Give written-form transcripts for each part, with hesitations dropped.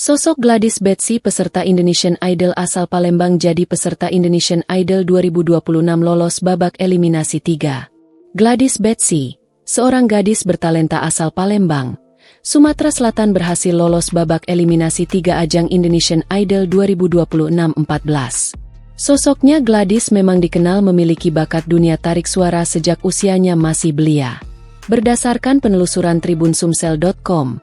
Sosok Gladys Betsy, peserta Indonesian Idol asal Palembang, jadi peserta Indonesian Idol 2026 lolos babak eliminasi 3. Gladys Betsy, seorang gadis bertalenta asal Palembang, Sumatera Selatan, berhasil lolos babak eliminasi 3 ajang Indonesian Idol 2026-14. Sosoknya Gladys memang dikenal memiliki bakat dunia tarik suara sejak usianya masih belia. Berdasarkan penelusuran TribunSumsel.com,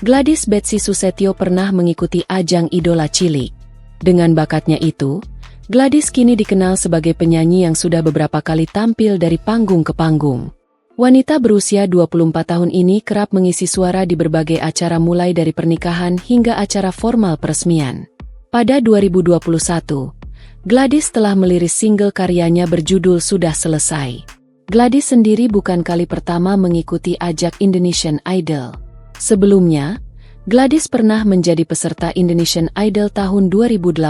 Gladys Betsy Susetio pernah mengikuti ajang Idola Cilik. Dengan bakatnya itu, Gladys kini dikenal sebagai penyanyi yang sudah beberapa kali tampil dari panggung ke panggung. Wanita berusia 24 tahun ini kerap mengisi suara di berbagai acara mulai dari pernikahan hingga acara formal peresmian. Pada 2021, Gladys telah meliris single karyanya berjudul Sudah Selesai. Gladys sendiri bukan kali pertama mengikuti ajang Indonesian Idol. Sebelumnya, Gladys pernah menjadi peserta Indonesian Idol tahun 2018.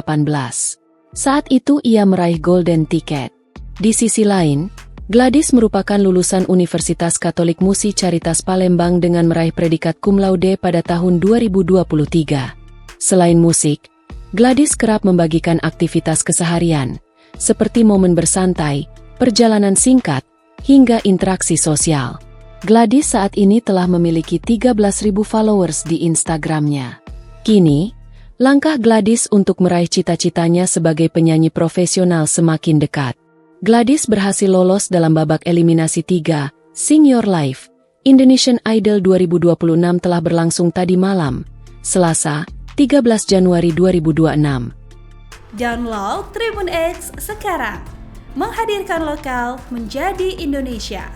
Saat itu ia meraih golden ticket. Di sisi lain, Gladys merupakan lulusan Universitas Katolik Musi Caritas Palembang dengan meraih predikat cum laude pada tahun 2023. Selain musik, Gladys kerap membagikan aktivitas keseharian, seperti momen bersantai, perjalanan singkat, hingga interaksi sosial. Gladys saat ini telah memiliki 13.000 followers di Instagramnya. Kini, langkah Gladys untuk meraih cita-citanya sebagai penyanyi profesional semakin dekat. Gladys berhasil lolos dalam babak eliminasi 3, Sing Your Life. Indonesian Idol 2026 telah berlangsung tadi malam, Selasa, 13 Januari 2026. Download Tribun X sekarang, menghadirkan lokal menjadi Indonesia.